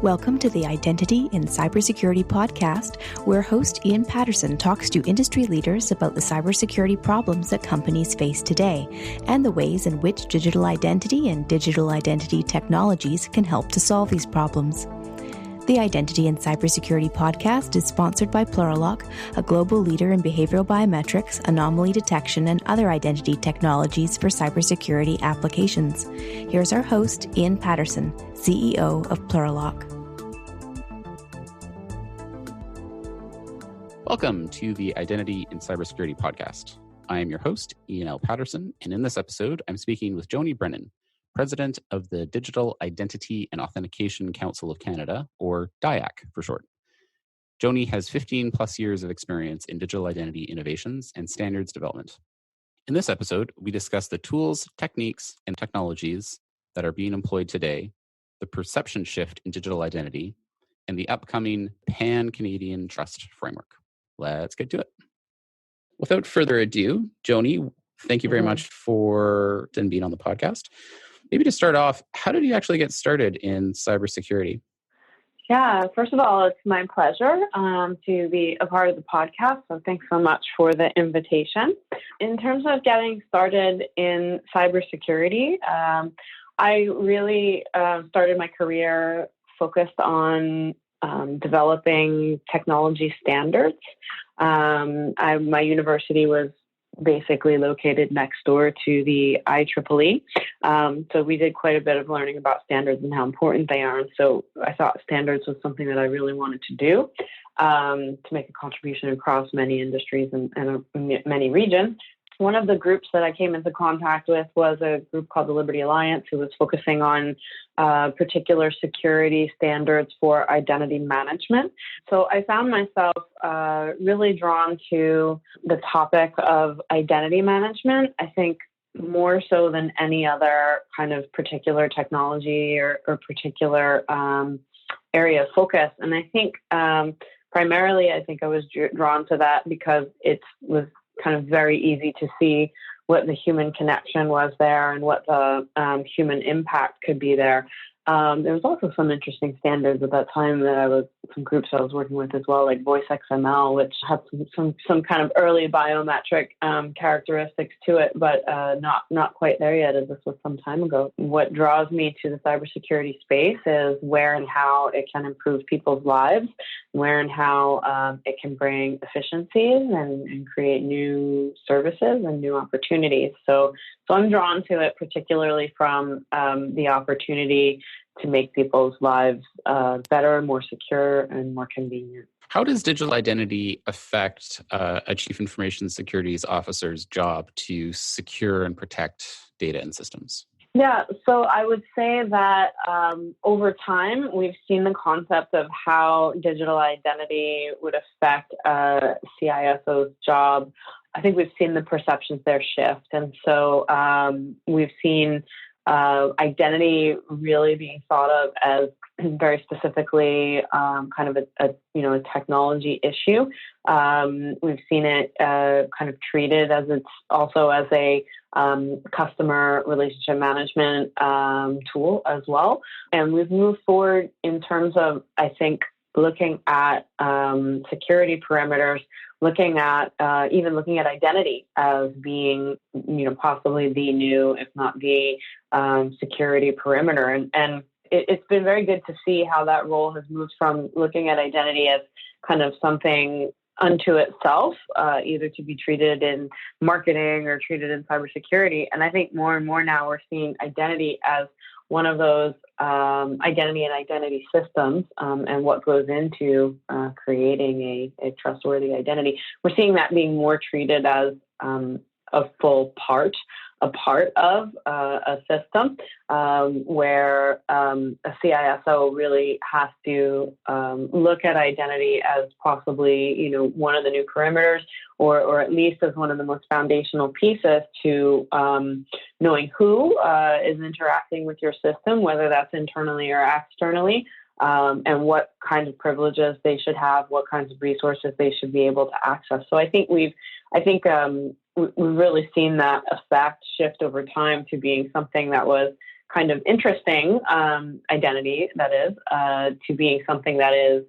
Welcome to the Identity in Cybersecurity podcast, where host Ian Paterson talks to industry leaders about the cybersecurity problems that companies face today and the ways in which digital identity and digital identity technologies can help to solve these problems. The Identity in Cybersecurity podcast is sponsored by Plurilock, a global leader in behavioral biometrics, anomaly detection, and other identity technologies for cybersecurity applications. Here's our host, Ian Paterson, CEO of Plurilock. Welcome to the Identity in Cybersecurity podcast. I am your host, Ian L. Paterson, and in this episode, I'm speaking with Joni Brennan, President of the Digital Identity and Authentication Council of Canada, or DIACC for short. Joni has 15 plus years of experience in digital identity innovations and standards development. In this episode, we discuss the tools, techniques, and technologies that are being employed today, the perception shift in digital identity, and the upcoming Pan-Canadian Trust Framework. Let's get to it. Without further ado, Joni, thank you very much for being on the podcast. Maybe to start off, how did you actually get started in cybersecurity? Yeah, first of all, it's my pleasure to be a part of the podcast. So thanks so much for the invitation. In terms of getting started in cybersecurity, I really started my career focused on developing technology standards. My university was basically located next door to the IEEE. So we did quite a bit of learning about standards and how important they are. And so I thought standards was something that I really wanted to do to make a contribution across many industries and many regions. One of the groups that I came into contact with was a group called the Liberty Alliance, who was focusing on particular security standards for identity management. So I found myself really drawn to the topic of identity management. I think more so than any other kind of particular technology or particular area of focus. And I think primarily, I think I was drawn to that because it was kind of very easy to see what the human connection was there and what the human impact could be there. There was also some interesting standards at that time some groups I was working with as well, like Voice XML, which had some kind of early biometric characteristics to it, but not quite there yet, as this was some time ago. What draws me to the cybersecurity space is where and how it can improve people's lives, where and how it can bring efficiencies and create new services and new opportunities. So I'm drawn to it particularly from the opportunity to make people's lives better, more secure, and more convenient. How does digital identity affect a Chief Information Security Officer's job to secure and protect data and systems? Yeah, so I would say that over time, we've seen the concept of how digital identity would affect a CISO's job. I think we've seen the perceptions there shift. And so we've seen identity really being thought of as very specifically kind of a technology issue. We've seen it kind of treated as it's also as a customer relationship management tool as well. And we've moved forward in terms of, I think, looking at security perimeters, looking at identity as being, possibly the new, if not the security perimeter. And it's been very good to see how that role has moved from looking at identity as kind of something unto itself, either to be treated in marketing or treated in cybersecurity. And I think more and more now we're seeing identity as one of those identity and identity systems and what goes into creating a trustworthy identity. We're seeing that being more treated as a part of a system where a CISO really has to look at identity as possibly, one of the new perimeters, or at least as one of the most foundational pieces to knowing who is interacting with your system, whether that's internally or externally, and what kinds of privileges they should have, what kinds of resources they should be able to access. So I think we've really seen that effect shift over time to being something that was kind of interesting identity, that is, to being something that is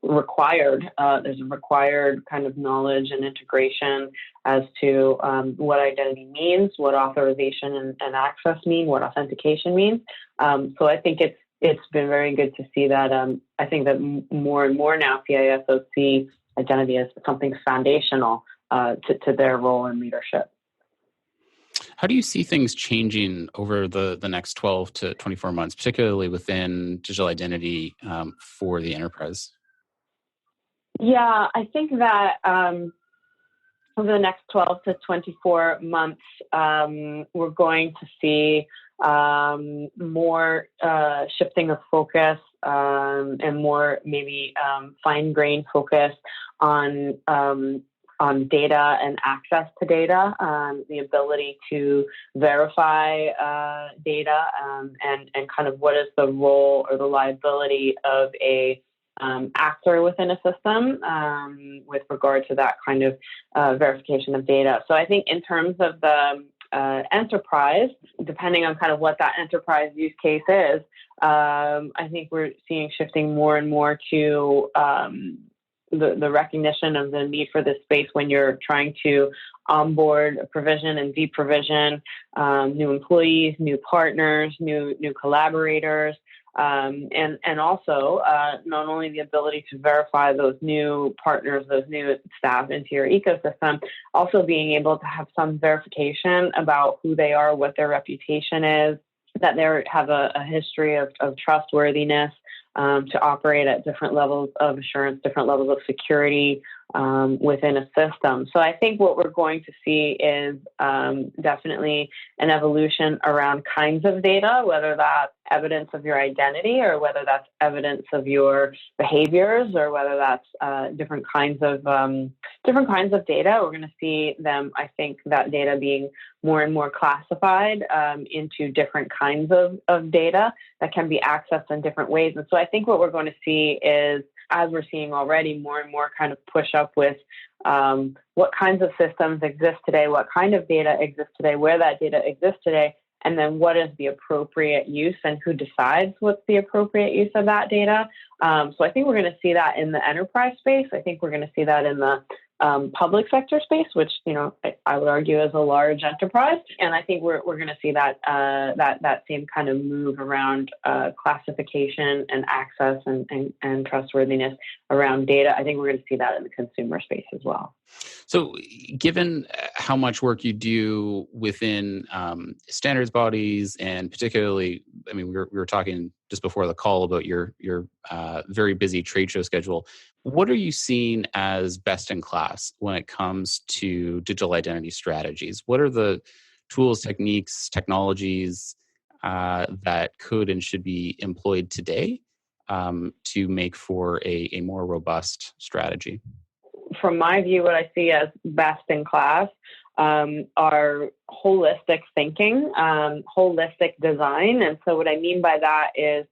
required. There's a required kind of knowledge and integration as to what identity means, what authorization and access mean, what authentication means. So I think it's been very good to see that. I think that more and more now CISOs see identity as something foundational to their role in leadership. How do you see things changing over the next 12 to 24 months, particularly within digital identity for the enterprise? Yeah, I think that over the next 12 to 24 months, we're going to see more shifting of focus and more maybe fine-grained focus on data and access to data, the ability to verify data, and kind of what is the role or the liability of a actor within a system with regard to that kind of verification of data. So I think in terms of the enterprise, depending on kind of what that enterprise use case is, I think we're seeing shifting more and more to the recognition of the need for this space when you're trying to onboard, provision, and deprovision new employees, new partners, new collaborators, and also not only the ability to verify those new partners, those new staff into your ecosystem, also being able to have some verification about who they are, what their reputation is, that they have a history of trustworthiness, to operate at different levels of assurance, different levels of security within a system. So I think what we're going to see is definitely an evolution around kinds of data, whether that's evidence of your identity or whether that's evidence of your behaviors or whether that's different kinds of data. We're going to see them, I think, that data being more and more classified into different kinds of data that can be accessed in different ways. And so I think what we're going to see is, as we're seeing already, more and more kind of push up with what kinds of systems exist today, what kind of data exists today, where that data exists today, and then what is the appropriate use and who decides what's the appropriate use of that data. So I think we're going to see that in the enterprise space. I think we're going to see that in the public sector space, which, I would argue is a large enterprise. And I think we're going to see that same kind of move around classification and access and trustworthiness around data. I think we're going to see that in the consumer space as well. So given how much work you do within standards bodies, and particularly, we were talking just before the call about your very busy trade show schedule. What are you seeing as best in class when it comes to digital identity strategies? What are the tools, techniques, technologies that could and should be employed today to make for a more robust strategy? From my view, what I see as best in class are holistic thinking, holistic design. And so what I mean by that is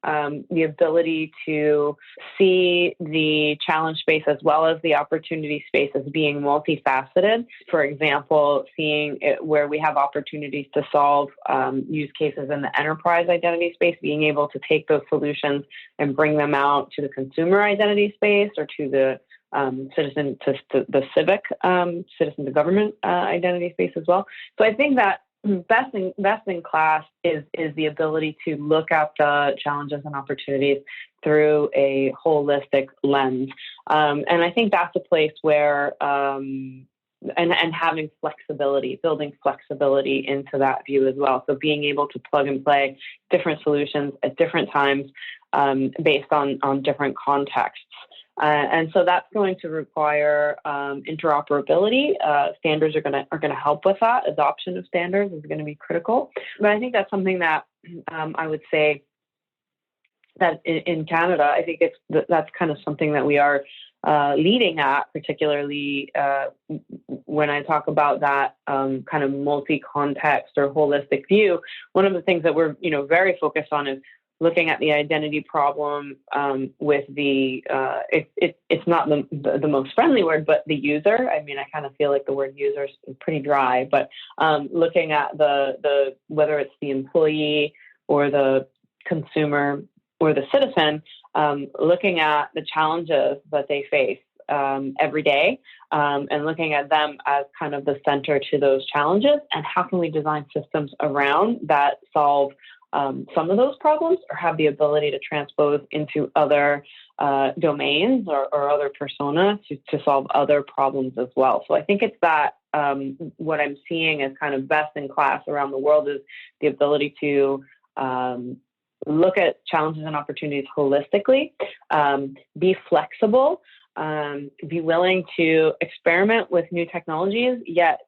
the ability to see the challenge space as well as the opportunity space as being multifaceted. For example, seeing where we have opportunities to solve use cases in the enterprise identity space, being able to take those solutions and bring them out to the consumer identity space or to the citizen to government identity space as well. So I think that best in class is the ability to look at the challenges and opportunities through a holistic lens. And I think that's a place where and having flexibility, building flexibility into that view as well. So being able to plug and play different solutions at different times based on different contexts. And so that's going to require interoperability. Standards are going to help with that. Adoption of standards is going to be critical. But I think that's something that I would say that in Canada, I think that's kind of something that we are leading at, particularly when I talk about that kind of multi-context or holistic view. One of the things that we're very focused on is looking at the identity problem with the it's not the most friendly word, but the user. I mean, I kind of feel like the word user is pretty dry, but looking at the whether it's the employee or the consumer or the citizen, looking at the challenges that they face every day, and looking at them as kind of the center to those challenges, and how can we design systems around that solve some of those problems or have the ability to transpose into other domains or other personas to solve other problems as well. So I think it's that what I'm seeing as kind of best in class around the world is the ability to look at challenges and opportunities holistically, be flexible, be willing to experiment with new technologies, yet,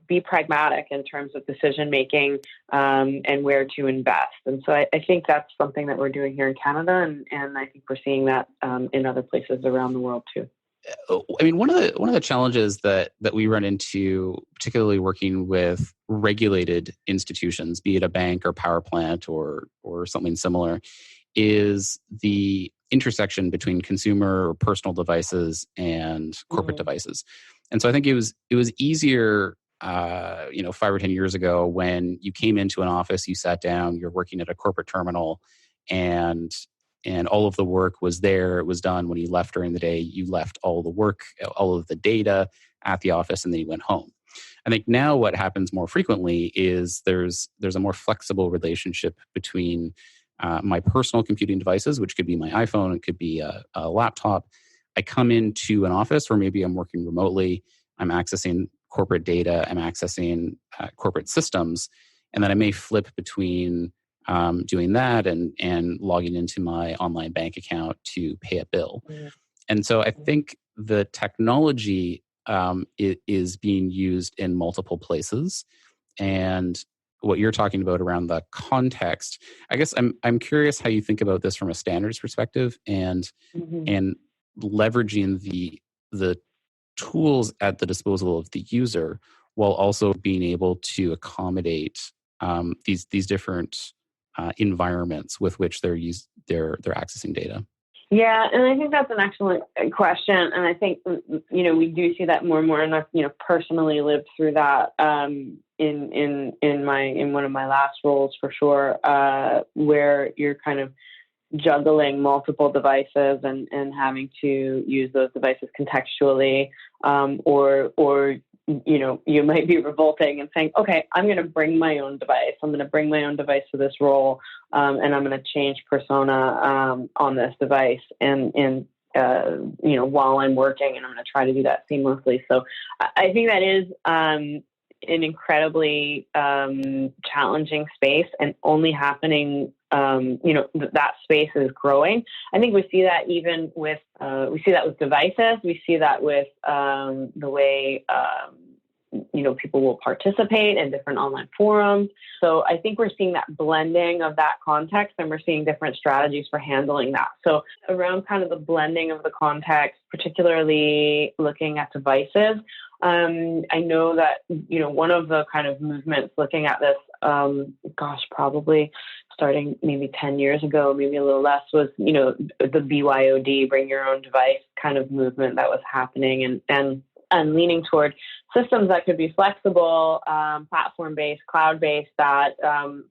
be pragmatic in terms of decision making and where to invest. And so I think that's something that we're doing here in Canada, and I think we're seeing that in other places around the world too. I mean, one of the challenges that we run into, particularly working with regulated institutions, be it a bank or power plant or something similar, is the intersection between consumer or personal devices and corporate devices. And so I think it was easier, 5 or 10 years ago, when you came into an office, you sat down, you're working at a corporate terminal, and all of the work was there. It was done. When you left during the day, you left all the work, all of the data at the office, and then you went home. I think now what happens more frequently is there's a more flexible relationship between my personal computing devices, which could be my iPhone, it could be a laptop. I come into an office, or maybe I'm working remotely, I'm accessing corporate data, I'm accessing corporate systems, and then I may flip between doing that and logging into my online bank account to pay a bill. And so I think the technology is being used in multiple places. And what you're talking about around the context, I guess I'm curious how you think about this from a standards perspective, and leveraging the tools at the disposal of the user, while also being able to accommodate these different environments with which they're accessing data. Yeah, and I think that's an excellent question, and I think we do see that more and more. And I've personally lived through that in one of my last roles for sure, where you're kind of juggling multiple devices and having to use those devices contextually, or you might be revolting and saying, okay, I'm going to bring my own device. I'm going to bring my own device to this role, and I'm going to change persona on this device, and while I'm working, and I'm going to try to do that seamlessly. So I think that is an incredibly challenging space, and only happening. That space is growing. I think we see that even with devices. We see that with the way people will participate in different online forums. So I think we're seeing that blending of that context, and we're seeing different strategies for handling that. So around kind of the blending of the context, particularly looking at devices, I know that one of the kind of movements looking at this, probably starting maybe 10 years ago, maybe a little less, was the BYOD, bring your own device kind of movement that was happening, and leaning toward systems that could be flexible, platform-based, cloud-based, that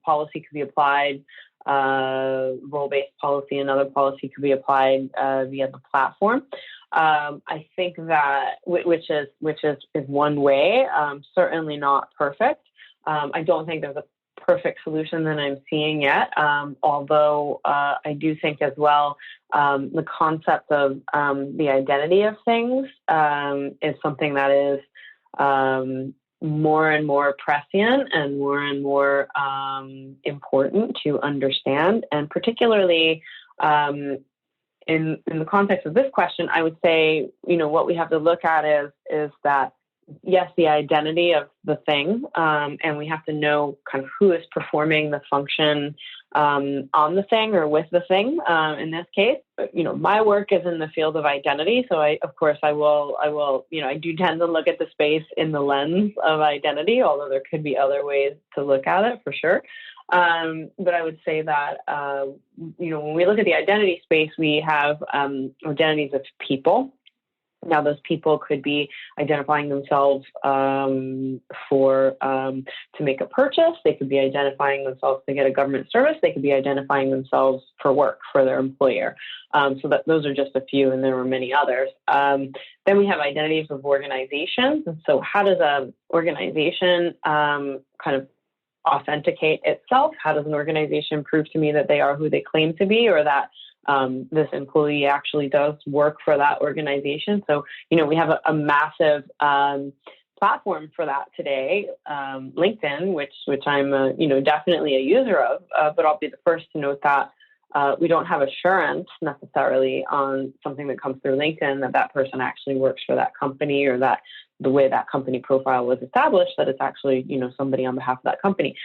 policy could be applied, role-based policy and other policy could be applied via the platform. I think that, which is one way, certainly not perfect. I don't think there's a perfect solution that I'm seeing yet, although I do think as well the concept of the identity of things is something that is more and more prescient and more important to understand. And particularly in the context of this question, I would say, what we have to look at is that yes, the identity of the thing, and we have to know kind of who is performing the function on the thing or with the thing. In this case, my work is in the field of identity, so I will, I do tend to look at the space in the lens of identity, although there could be other ways to look at it for sure. But I would say that, when we look at the identity space, we have identities of people. Now, those people could be identifying themselves to make a purchase. They could be identifying themselves to get a government service. They could be identifying themselves for work for their employer. So that those are just a few, and there were many others. Then we have identities of organizations. And so how does an organization kind of authenticate itself? How does an organization prove to me that they are who they claim to be, or that this employee actually does work for that organization? So, we have a massive platform for that today, LinkedIn, which I'm, definitely a user of, but I'll be the first to note that we don't have assurance necessarily on something that comes through LinkedIn that person actually works for that company, or that the way that company profile was established, that it's actually, somebody on behalf of that company.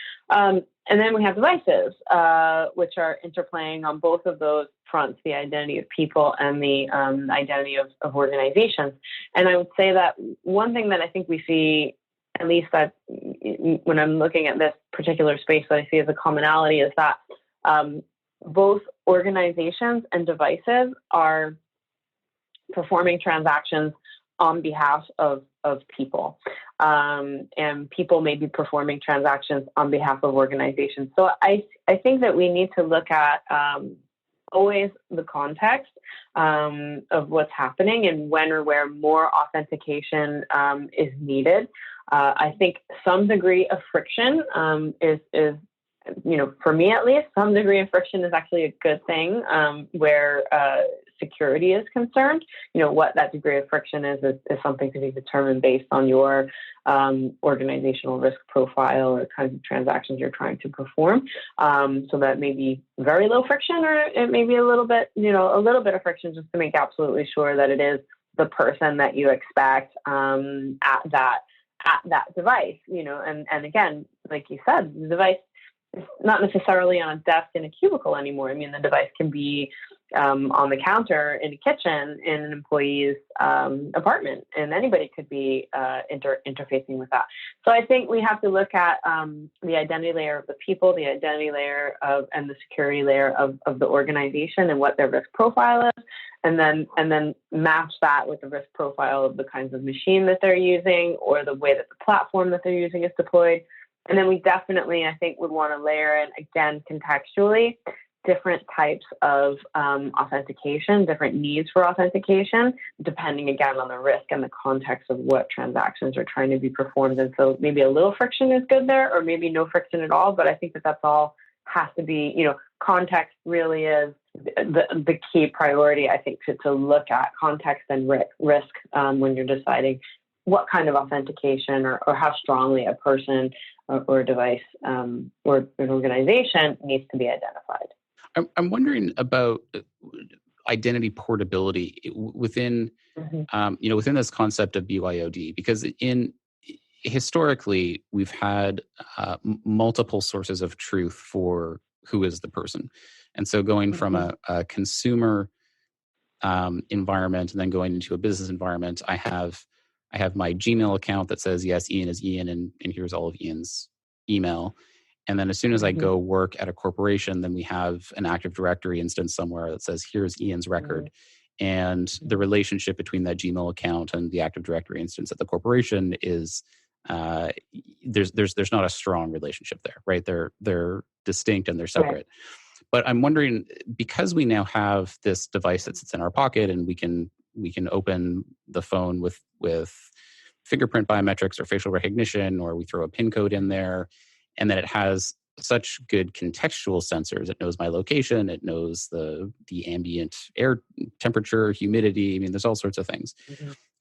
And then we have devices, which are interplaying on both of those fronts, the identity of people and the identity of organizations. And I would say that one thing that I think we see, at least that when I'm looking at this particular space, that I see as a commonality is that both organizations and devices are performing transactions on behalf of people. And people may be performing transactions on behalf of organizations. So I think that we need to look at always the context of what's happening and when or where more authentication is needed. I think some degree of friction is for me at least, some degree of friction is actually a good thing where security is concerned. What that degree of friction is something to be determined based on your organizational risk profile or kinds of transactions you're trying to perform. So that may be very low friction, or it may be a little bit of friction, just to make absolutely sure that it is the person that you expect at that device. And again, like you said, the device is not necessarily on a desk in a cubicle anymore. I mean, the device can be on the counter in a kitchen in an employee's apartment, and anybody could be interfacing with that. So I think we have to look at the identity layer of the people, the identity layer and the security layer of the organization, and what their risk profile is, and then match that with the risk profile of the kinds of machine that they're using, or the way that the platform that they're using is deployed. And then we definitely, I think, would want to layer in, again, contextually, different types of authentication, different needs for authentication, depending, again, on the risk and the context of what transactions are trying to be performed. And so maybe a little friction is good there, or maybe no friction at all. But I think that's all has to be, context really is the key priority, I think, to look at context and risk when you're deciding what kind of authentication or how strongly a person or a device or an organization needs to be identified. I'm wondering about identity portability within, within this concept of BYOD, because historically we've had multiple sources of truth for who is the person, and so going from a consumer environment and then going into a business environment, I have my Gmail account that says, yes, Ian is Ian, and here's all of Ian's email. And then as soon as I go work at a corporation, then we have an Active Directory instance somewhere that says, here's Ian's record. And the relationship between that Gmail account and the Active Directory instance at the corporation is there's not a strong relationship there, right? They're distinct and they're separate. Right. But I'm wondering, because we now have this device that sits in our pocket and we can open the phone with fingerprint biometrics or facial recognition, or we throw a PIN code in there, and that it has such good contextual sensors. It knows my location. It knows the ambient air temperature, humidity. I mean, there's all sorts of things.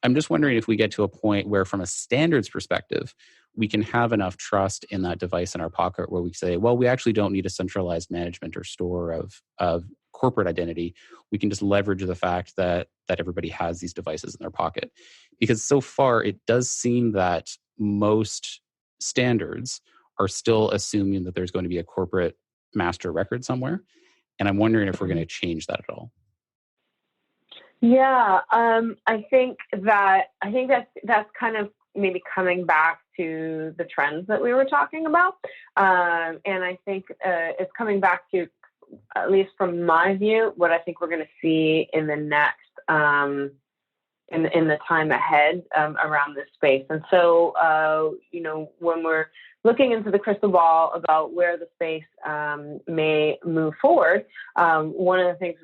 I'm just wondering if we get to a point where, from a standards perspective, we can have enough trust in that device in our pocket where we say, well, we actually don't need a centralized management or store of corporate identity, we can just leverage the fact that everybody has these devices in their pocket. Because so far, it does seem that most standards are still assuming that there's going to be a corporate master record somewhere. And I'm wondering if we're going to change that at all. Yeah, I think that's kind of maybe coming back to the trends that we were talking about. And I think it's coming back to, at least from my view, what I think we're going to see in the next, in the time ahead around this space. And so, when we're looking into the crystal ball about where the space may move forward, one of the things,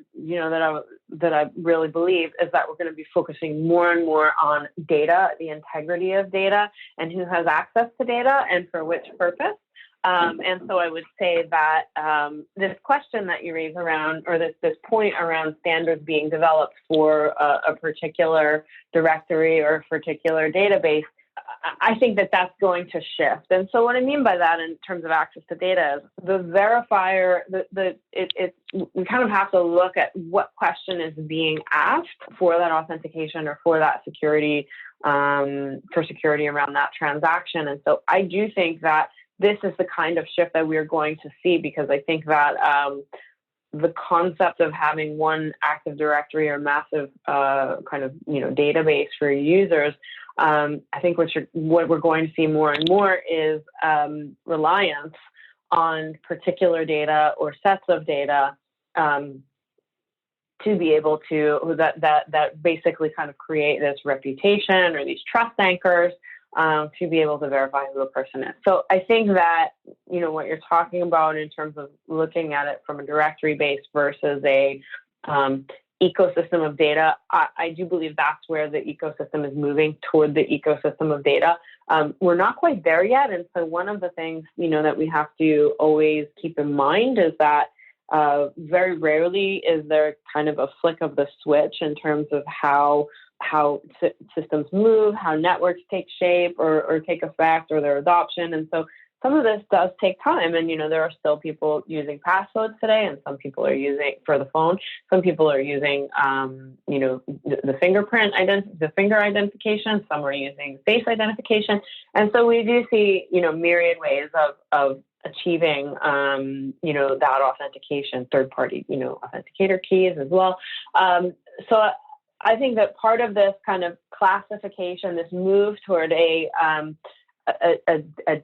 that I really believe is that we're going to be focusing more and more on data, the integrity of data, and who has access to data and for which purpose. And so I would say that this question that you raise around, or this point around standards being developed for a particular directory or a particular database, I think that that's going to shift. And so what I mean by that in terms of access to data is the verifier, we kind of have to look at what question is being asked for that authentication or for that security, for security around that transaction. And so I do think that this is the kind of shift that we're going to see, because I think that the concept of having one Active Directory or massive database for users, I think what we're going to see more and more is reliance on particular data or sets of data to be able to that basically kind of create this reputation or these trust anchors to be able to verify who a person is. So I think that, what you're talking about in terms of looking at it from a directory base versus a ecosystem of data, I do believe that's where the ecosystem is moving, toward the ecosystem of data. We're not quite there yet. And so one of the things, that we have to always keep in mind is that very rarely is there kind of a flick of the switch in terms of how systems move, how networks take shape or take effect, or their adoption. And so some of this does take time. And, there are still people using passcodes today, and some people are using for the phone. Some people are using, the finger identification. Some are using face identification. And so we do see, myriad ways of achieving, that authentication, third-party, authenticator keys as well. So I think that part of this kind of classification, this move toward a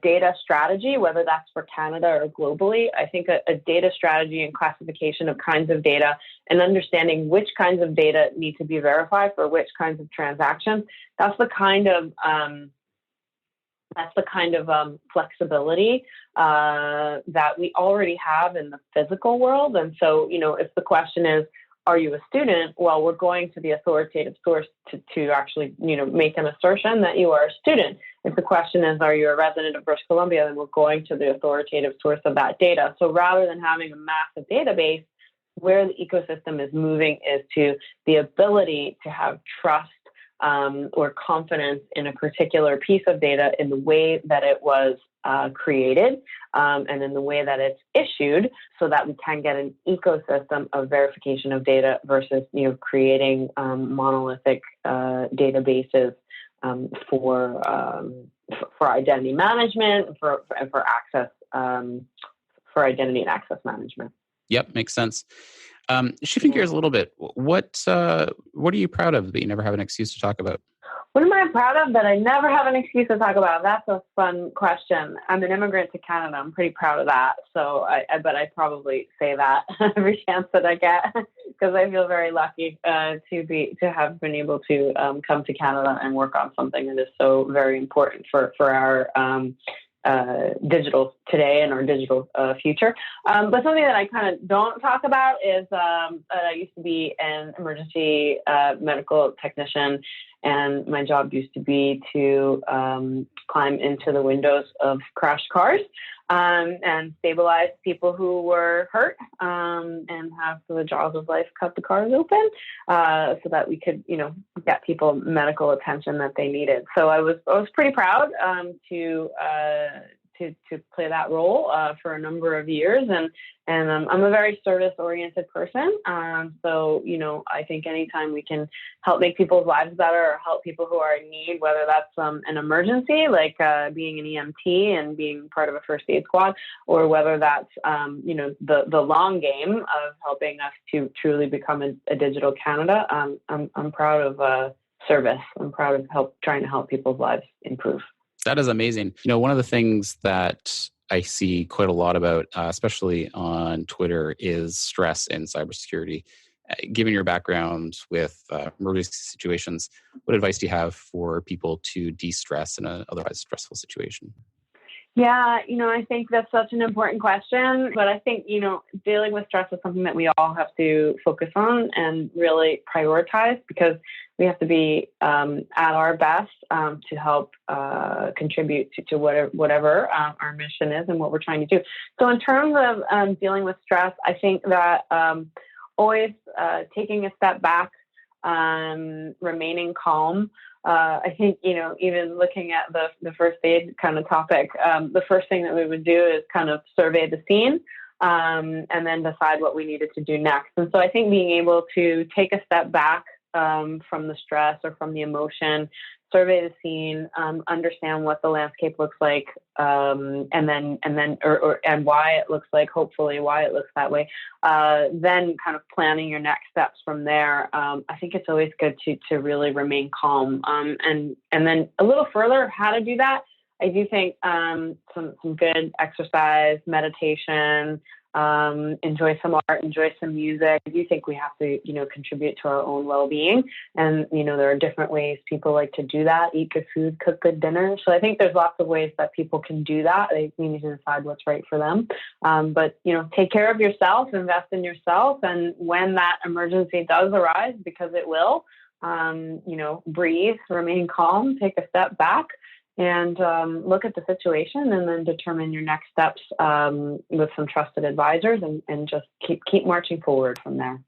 data strategy, whether that's for Canada or globally, I think a data strategy and classification of kinds of data and understanding which kinds of data need to be verified for which kinds of transactions, that's the kind of flexibility that we already have in the physical world. And so, if the question is, are you a student? Well, we're going to the authoritative source to actually, make an assertion that you are a student. If the question is, are you a resident of British Columbia? Then we're going to the authoritative source of that data. So rather than having a massive database, where the ecosystem is moving is to the ability to have trust or confidence in a particular piece of data in the way that it was created and in the way that it's issued, so that we can get an ecosystem of verification of data versus, creating monolithic databases for identity management, for access, for identity and access management. Yep, makes sense. Shifting gears a little bit, what are you proud of that you never have an excuse to talk about? What am I proud of that I never have an excuse to talk about? That's a fun question. I'm an immigrant to Canada. I'm pretty proud of that. So but I probably say that every chance that I get, because I feel very lucky to have been able to come to Canada and work on something that is so very important for our digital today and our digital future. But something that I kind of don't talk about is that I used to be an emergency medical technician, and my job used to be to climb into the windows of crashed cars and stabilize people who were hurt and have, through the jaws of life, cut the cars open so that we could, get people medical attention that they needed. So I was pretty proud to to play that role for a number of years, and I'm a very service-oriented person. So, I think anytime we can help make people's lives better or help people who are in need, whether that's an emergency, like being an EMT and being part of a first aid squad, or whether that's, the long game of helping us to truly become a digital Canada, I'm proud of service. I'm proud of trying to help people's lives improve. That is amazing. One of the things that I see quite a lot about, especially on Twitter, is stress in cybersecurity. Given your background with emergency situations, what advice do you have for people to de-stress in an otherwise stressful situation? Yeah, I think that's such an important question, but I think, dealing with stress is something that we all have to focus on and really prioritize, because we have to be at our best to help contribute to whatever our mission is and what we're trying to do. So in terms of dealing with stress, I think that always taking a step back, remaining calm. I think, even looking at the first aid kind of topic, the first thing that we would do is kind of survey the scene and then decide what we needed to do next. And so I think being able to take a step back from the stress or from the emotion, survey the scene, understand what the landscape looks like, and why it looks like, hopefully why it looks that way. Then kind of planning your next steps from there. I think it's always good to really remain calm. And then a little further, how to do that. I do think some good exercise, meditation, enjoy some art, enjoy some music. I do think we have to, contribute to our own well-being. And, there are different ways people like to do that, eat good food, cook good dinner. So I think there's lots of ways that people can do that. They need to decide what's right for them. But, take care of yourself, invest in yourself. And when that emergency does arise, because it will, breathe, remain calm, take a step back, and look at the situation, and then determine your next steps with some trusted advisors, and just keep marching forward from there.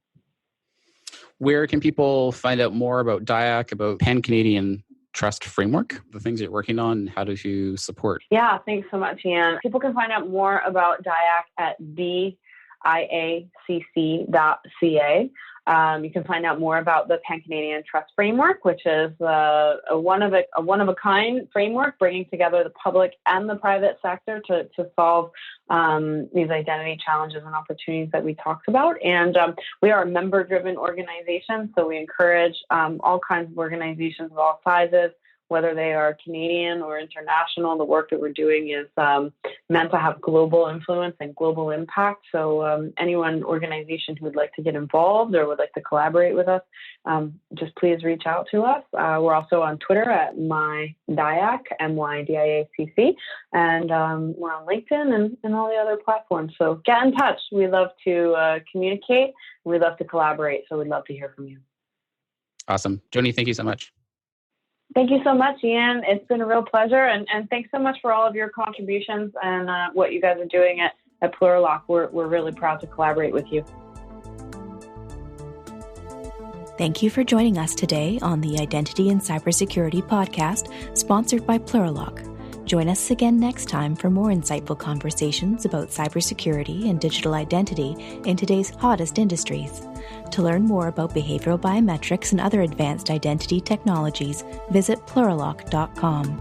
Where can people find out more about DIACC, about Pan-Canadian Trust Framework, the things you're working on, how do you support? Yeah, thanks so much, Ian. People can find out more about DIACC at DIACC.ca. You can find out more about the Pan-Canadian Trust Framework, which is a one-of-a-kind framework bringing together the public and the private sector to solve these identity challenges and opportunities that we talked about. And we are a member-driven organization, so we encourage all kinds of organizations of all sizes, whether they are Canadian or international. The work that we're doing is meant to have global influence and global impact. So organization who would like to get involved or would like to collaborate with us, just please reach out to us. We're also on Twitter at MyDIACC, MYDIACC, and we're on LinkedIn and all the other platforms. So get in touch. We love to communicate. We love to collaborate. So we'd love to hear from you. Awesome. Joni, thank you so much. Thank you so much, Ian. It's been a real pleasure. And thanks so much for all of your contributions and what you guys are doing at Plurilock. We're really proud to collaborate with you. Thank you for joining us today on the Identity and Cybersecurity podcast, sponsored by Plurilock. Join us again next time for more insightful conversations about cybersecurity and digital identity in today's hottest industries. To learn more about behavioral biometrics and other advanced identity technologies, visit plurilock.com.